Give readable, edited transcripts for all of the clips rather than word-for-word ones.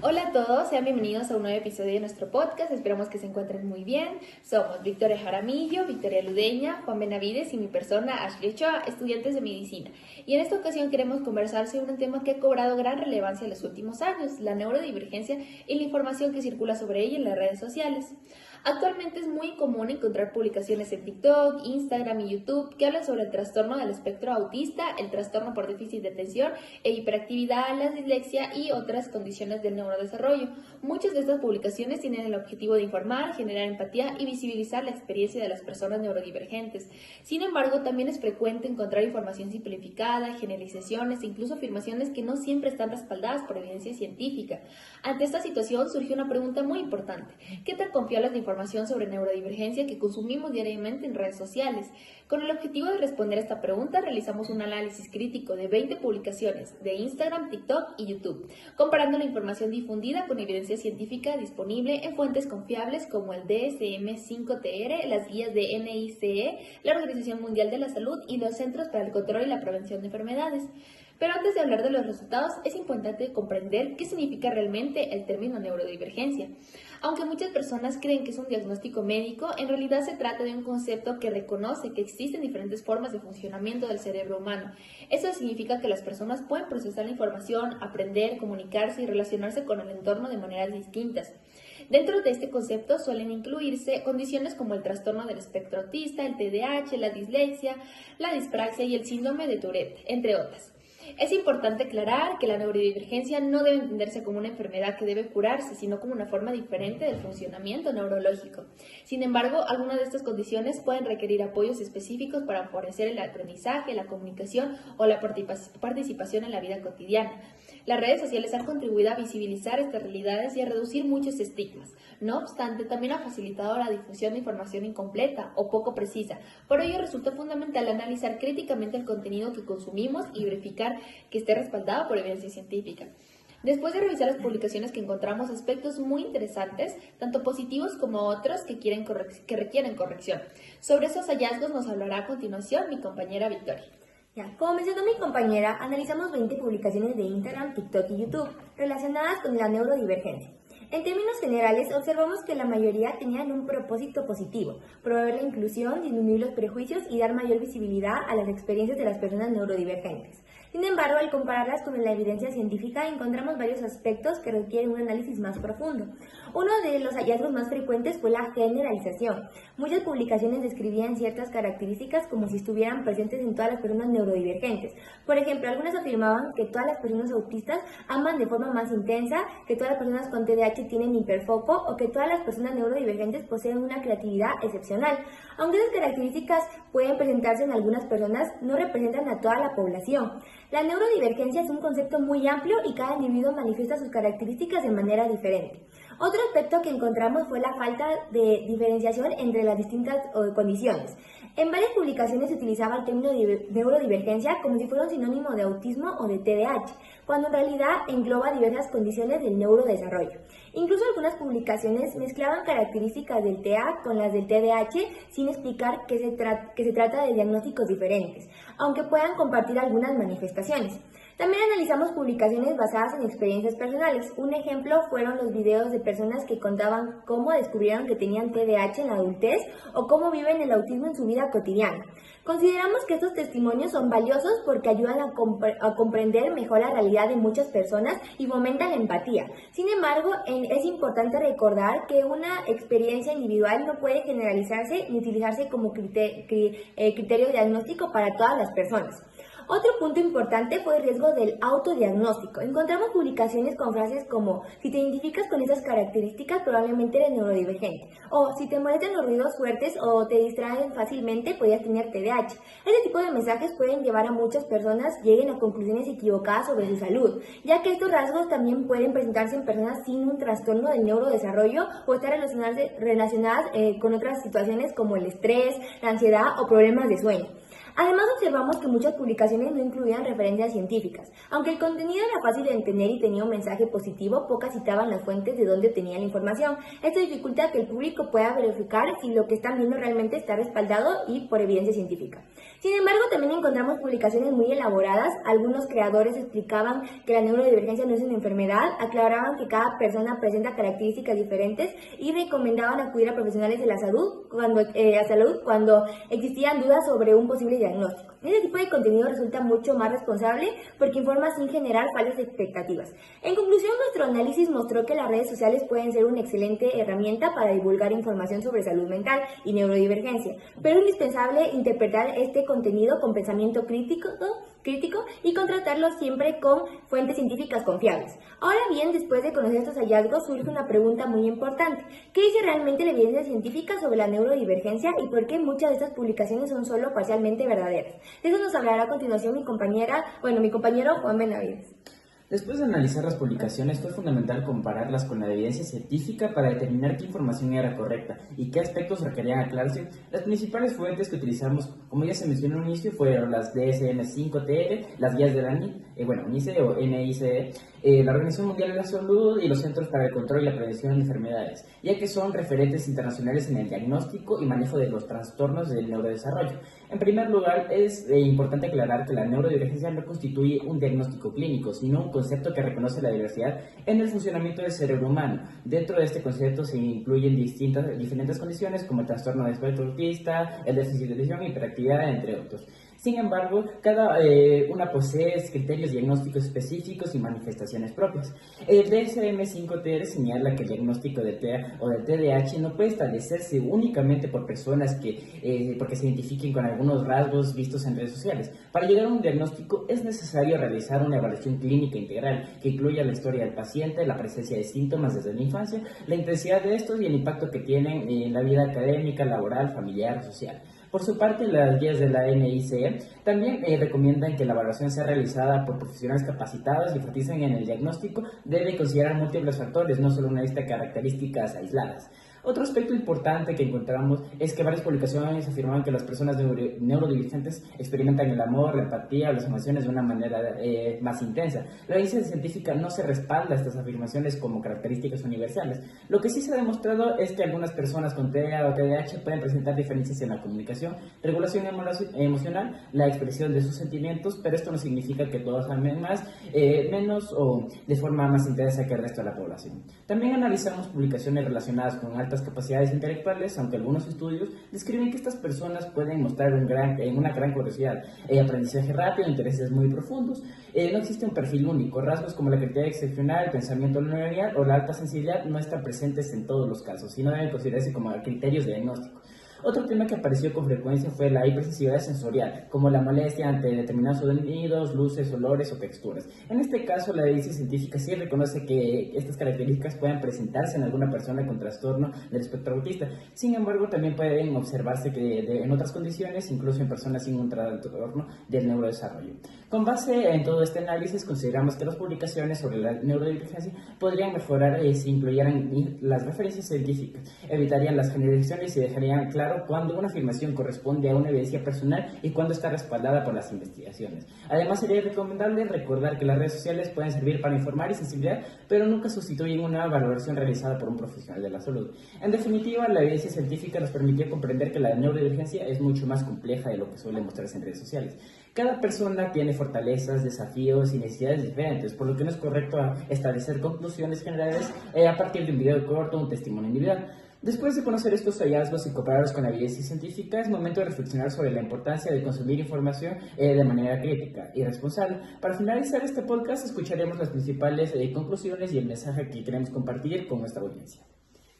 Hola a todos, sean bienvenidos a un nuevo episodio de nuestro podcast. Esperamos que se encuentren muy bien. Somos Victoria Jaramillo, Victoria Ludeña, Juan Benavides y mi persona, Ashley Ochoa, estudiantes de medicina. Y en esta ocasión queremos conversar sobre un tema que ha cobrado gran relevancia en los últimos años, la neurodivergencia y la información que circula sobre ella en las redes sociales. Actualmente es muy común encontrar publicaciones en TikTok, Instagram y YouTube que hablan sobre el trastorno del espectro autista, el trastorno por déficit de atención e hiperactividad, la dislexia y otras condiciones del neurodesarrollo. Muchas de estas publicaciones tienen el objetivo de informar, generar empatía y visibilizar la experiencia de las personas neurodivergentes. Sin embargo, también es frecuente encontrar información simplificada, generalizaciones e incluso afirmaciones que no siempre están respaldadas por evidencia científica. Ante esta situación surgió una pregunta muy importante: ¿qué tan confiable es la información sobre neurodivergencia que consumimos diariamente en redes sociales? Con el objetivo de responder a esta pregunta, realizamos un análisis crítico de 20 publicaciones de Instagram, TikTok y YouTube, comparando la información difundida con evidencia científica disponible en fuentes confiables como el DSM-5TR, las guías de NICE, la Organización Mundial de la Salud y los Centros para el Control y la Prevención de Enfermedades. Pero antes de hablar de los resultados, es importante comprender qué significa realmente el término neurodivergencia. Aunque muchas personas creen que es un diagnóstico médico, en realidad se trata de un concepto que reconoce que existen diferentes formas de funcionamiento del cerebro humano. Eso significa que las personas pueden procesar la información, aprender, comunicarse y relacionarse con el entorno de maneras distintas. Dentro de este concepto suelen incluirse condiciones como el trastorno del espectro autista, el TDAH, la dislexia, la dispraxia y el síndrome de Tourette, entre otras. Es importante aclarar que la neurodivergencia no debe entenderse como una enfermedad que debe curarse, sino como una forma diferente del funcionamiento neurológico. Sin embargo, algunas de estas condiciones pueden requerir apoyos específicos para favorecer el aprendizaje, la comunicación o la participación en la vida cotidiana. Las redes sociales han contribuido a visibilizar estas realidades y a reducir muchos estigmas. No obstante, también ha facilitado la difusión de información incompleta o poco precisa. Por ello, resulta fundamental analizar críticamente el contenido que consumimos y verificar que esté respaldado por evidencia científica. Después de revisar las publicaciones, que encontramos aspectos muy interesantes, tanto positivos como otros que requieren corrección. Sobre esos hallazgos nos hablará a continuación mi compañera Victoria. Como mencionó mi compañera, analizamos 20 publicaciones de Instagram, TikTok y YouTube relacionadas con la neurodivergencia. En términos generales, observamos que la mayoría tenían un propósito positivo: promover la inclusión, disminuir los prejuicios y dar mayor visibilidad a las experiencias de las personas neurodivergentes. Sin embargo, al compararlas con la evidencia científica, encontramos varios aspectos que requieren un análisis más profundo. Uno de los hallazgos más frecuentes fue la generalización. Muchas publicaciones describían ciertas características como si estuvieran presentes en todas las personas neurodivergentes. Por ejemplo, algunas afirmaban que todas las personas autistas aman de forma más intensa, que todas las personas con TDAH tienen hiperfoco o que todas las personas neurodivergentes poseen una creatividad excepcional. Aunque esas características pueden presentarse en algunas personas, no representan a toda la población. La neurodivergencia es un concepto muy amplio y cada individuo manifiesta sus características de manera diferente. Otro aspecto que encontramos fue la falta de diferenciación entre las distintas condiciones. En varias publicaciones se utilizaba el término neurodivergencia como si fuera un sinónimo de autismo o de TDAH, cuando en realidad engloba diversas condiciones del neurodesarrollo. Incluso algunas publicaciones mezclaban características del TEA con las del TDAH sin explicar que se trata de diagnósticos diferentes, aunque puedan compartir algunas manifestaciones. También analizamos publicaciones basadas en experiencias personales. Un ejemplo fueron los videos de personas que contaban cómo descubrieron que tenían TDAH en la adultez o cómo viven el autismo en su vida cotidiana. Consideramos que estos testimonios son valiosos porque ayudan a comprender mejor la realidad de muchas personas y fomentan la empatía. Sin embargo, es importante recordar que una experiencia individual no puede generalizarse ni utilizarse como criterio diagnóstico para todas las personas. Otro punto importante fue el riesgo del autodiagnóstico. Encontramos publicaciones con frases como: si te identificas con esas características, probablemente eres neurodivergente, o si te molestan los ruidos fuertes o te distraen fácilmente, podrías tener TDAH. Este tipo de mensajes pueden llevar a muchas personas lleguen a conclusiones equivocadas sobre su salud, ya que estos rasgos también pueden presentarse en personas sin un trastorno del neurodesarrollo o estar relacionadas con otras situaciones como el estrés, la ansiedad o problemas de sueño. Además, observamos que muchas publicaciones no incluían referencias científicas. Aunque el contenido era fácil de entender y tenía un mensaje positivo, pocas citaban las fuentes de donde obtenían la información. Esto dificulta que el público pueda verificar si lo que están viendo realmente está respaldado y por evidencia científica. Sin embargo, también encontramos publicaciones muy elaboradas. Algunos creadores explicaban que la neurodivergencia no es una enfermedad, aclaraban que cada persona presenta características diferentes y recomendaban acudir a profesionales de la salud cuando existían dudas sobre un posible diagnóstico. Este tipo de contenido resulta mucho más responsable porque informa sin generar falsas expectativas. En conclusión, nuestro análisis mostró que las redes sociales pueden ser una excelente herramienta para divulgar información sobre salud mental y neurodivergencia, pero es indispensable interpretar este contenido con pensamiento crítico y contrastarlo siempre con fuentes científicas confiables. Ahora bien, después de conocer estos hallazgos, surge una pregunta muy importante. ¿Qué dice realmente la evidencia científica sobre la neurodivergencia y por qué muchas de estas publicaciones son solo parcialmente verdaderas? De eso nos hablará a continuación mi compañero Juan Benavides. Después de analizar las publicaciones, fue fundamental compararlas con la evidencia científica para determinar qué información era correcta y qué aspectos requerían aclararse. Las principales fuentes que utilizamos, como ya se mencionó al inicio, fueron las DSM-5TR, las guías de la NICE o NICE, la Organización Mundial de la Salud y los Centros para el Control y la Prevención de Enfermedades, ya que son referentes internacionales en el diagnóstico y manejo de los trastornos del neurodesarrollo. En primer lugar, es importante aclarar que la neurodivergencia no constituye un diagnóstico clínico, sino un concepto que reconoce la diversidad en el funcionamiento del cerebro humano. Dentro de este concepto se incluyen diferentes condiciones como el trastorno de espectro autista, el déficit de atención, hiperactividad, entre otros. Sin embargo, cada una posee criterios diagnósticos específicos y manifestaciones propias. El DSM-5TR señala que el diagnóstico de TEA o del TDAH no puede establecerse únicamente por personas porque se identifiquen con algunos rasgos vistos en redes sociales. Para llegar a un diagnóstico es necesario realizar una evaluación clínica integral que incluya la historia del paciente, la presencia de síntomas desde la infancia, la intensidad de estos y el impacto que tienen en la vida académica, laboral, familiar o social. Por su parte, las guías de la NICE también recomiendan que la evaluación sea realizada por profesionales capacitados y enfatizan en el diagnóstico, debe considerar múltiples factores, no solo una lista de características aisladas. Otro aspecto importante que encontramos es que varias publicaciones afirmaban que las personas neurodivergentes experimentan el amor, la empatía o las emociones de una manera más intensa. La evidencia científica no se respalda estas afirmaciones como características universales. Lo que sí se ha demostrado es que algunas personas con TEA o TDAH pueden presentar diferencias en la comunicación, regulación emocional, la expresión de sus sentimientos, pero esto no significa que todos amen más, menos o de forma más intensa que el resto de la población. También analizamos publicaciones relacionadas con altas capacidades intelectuales, aunque algunos estudios describen que estas personas pueden mostrar una gran curiosidad, aprendizaje rápido, intereses muy profundos. No existe un perfil único. Rasgos como la creatividad excepcional, el pensamiento lineal o la alta sensibilidad no están presentes en todos los casos, sino deben considerarse como criterios de diagnóstico. Otro tema que apareció con frecuencia fue la hipersensibilidad sensorial, como la molestia ante determinados sonidos, luces, olores o texturas. En este caso, la evidencia científica sí reconoce que estas características pueden presentarse en alguna persona con trastorno del espectro autista. Sin embargo, también pueden observarse en otras condiciones, incluso en personas sin un trastorno del neurodesarrollo. Con base en todo este análisis, consideramos que las publicaciones sobre la neurodivergencia podrían mejorar si incluyeran las referencias científicas, evitarían las generalizaciones y dejarían claro cuando una afirmación corresponde a una evidencia personal y cuando está respaldada por las investigaciones. Además, sería recomendable recordar que las redes sociales pueden servir para informar y sensibilizar, pero nunca sustituyen una valoración realizada por un profesional de la salud. En definitiva, la evidencia científica nos permitió comprender que la neurodivergencia es mucho más compleja de lo que suele mostrarse en redes sociales. Cada persona tiene fortalezas, desafíos y necesidades diferentes, por lo que no es correcto establecer conclusiones generales a partir de un video corto o un testimonio individual. Después de conocer estos hallazgos y compararlos con la evidencia científica, es momento de reflexionar sobre la importancia de consumir información de manera crítica y responsable. Para finalizar este podcast, escucharemos las principales conclusiones y el mensaje que queremos compartir con nuestra audiencia.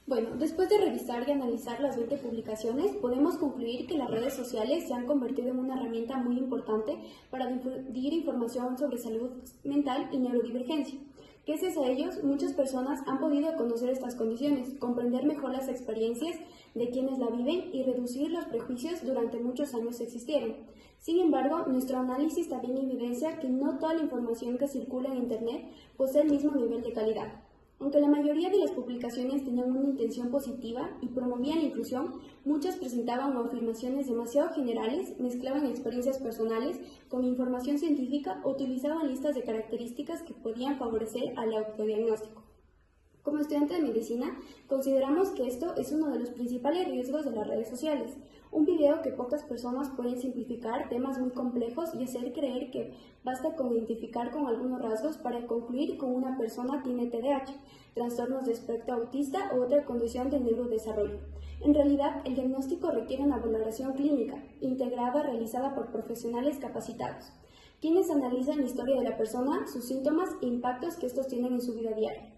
Bueno, después de revisar y analizar las 20 publicaciones, podemos concluir que las redes sociales se han convertido en una herramienta muy importante para difundir información sobre salud mental y neurodivergencia. Gracias a ellos, muchas personas han podido conocer estas condiciones, comprender mejor las experiencias de quienes la viven y reducir los prejuicios durante muchos años existieron. Sin embargo, nuestro análisis también evidencia que no toda la información que circula en Internet posee el mismo nivel de calidad. Aunque la mayoría de las publicaciones tenían una intención positiva y promovían la inclusión, muchas presentaban afirmaciones demasiado generales, mezclaban experiencias personales con información científica o utilizaban listas de características que podían favorecer al autodiagnóstico. Como estudiante de medicina, consideramos que esto es uno de los principales riesgos de las redes sociales. Un video que pocas personas pueden simplificar temas muy complejos y hacer creer que basta con identificar con algunos rasgos para concluir que una persona tiene TDAH, trastornos de espectro autista u otra condición del neurodesarrollo. En realidad, el diagnóstico requiere una valoración clínica, integrada, realizada por profesionales capacitados, quienes analizan la historia de la persona, sus síntomas e impactos que estos tienen en su vida diaria.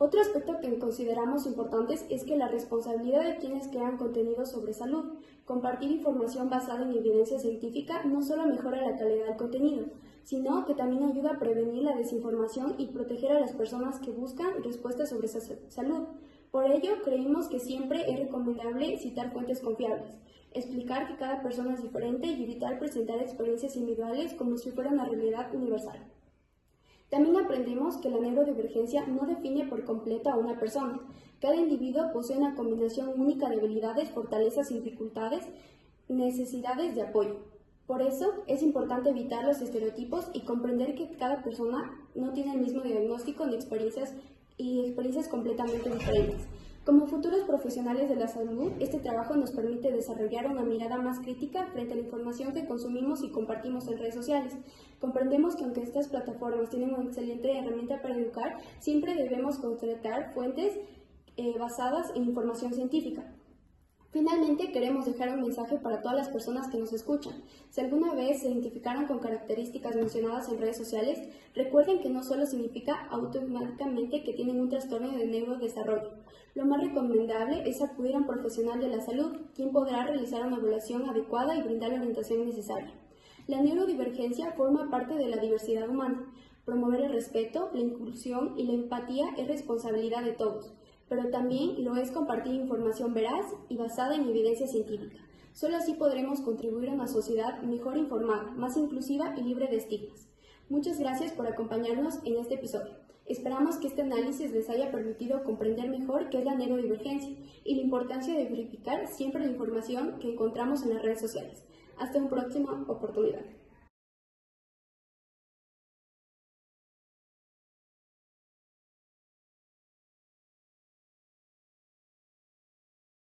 Otro aspecto que consideramos importantes es que la responsabilidad de quienes crean contenido sobre salud. Compartir información basada en evidencia científica no solo mejora la calidad del contenido, sino que también ayuda a prevenir la desinformación y proteger a las personas que buscan respuestas sobre su salud. Por ello, creemos que siempre es recomendable citar fuentes confiables, explicar que cada persona es diferente y evitar presentar experiencias individuales como si fuera una realidad universal. También aprendemos que la neurodivergencia no define por completo a una persona. Cada individuo posee una combinación única de habilidades, fortalezas y dificultades, necesidades de apoyo. Por eso es importante evitar los estereotipos y comprender que cada persona no tiene el mismo diagnóstico ni experiencias completamente diferentes. Como futuros profesionales de la salud, este trabajo nos permite desarrollar una mirada más crítica frente a la información que consumimos y compartimos en redes sociales. Comprendemos que aunque estas plataformas tienen una excelente herramienta para educar, siempre debemos contratar fuentes basadas en información científica. Finalmente, queremos dejar un mensaje para todas las personas que nos escuchan. Si alguna vez se identificaron con características mencionadas en redes sociales, recuerden que no solo significa automáticamente que tienen un trastorno de neurodesarrollo. Lo más recomendable es acudir a un profesional de la salud, quien podrá realizar una evaluación adecuada y brindar la orientación necesaria. La neurodivergencia forma parte de la diversidad humana. Promover el respeto, la inclusión y la empatía es responsabilidad de todos, pero también lo es compartir información veraz y basada en evidencia científica. Solo así podremos contribuir a una sociedad mejor informada, más inclusiva y libre de estigmas. Muchas gracias por acompañarnos en este episodio. Esperamos que este análisis les haya permitido comprender mejor qué es la neurodivergencia y la importancia de verificar siempre la información que encontramos en las redes sociales. Hasta una próxima oportunidad.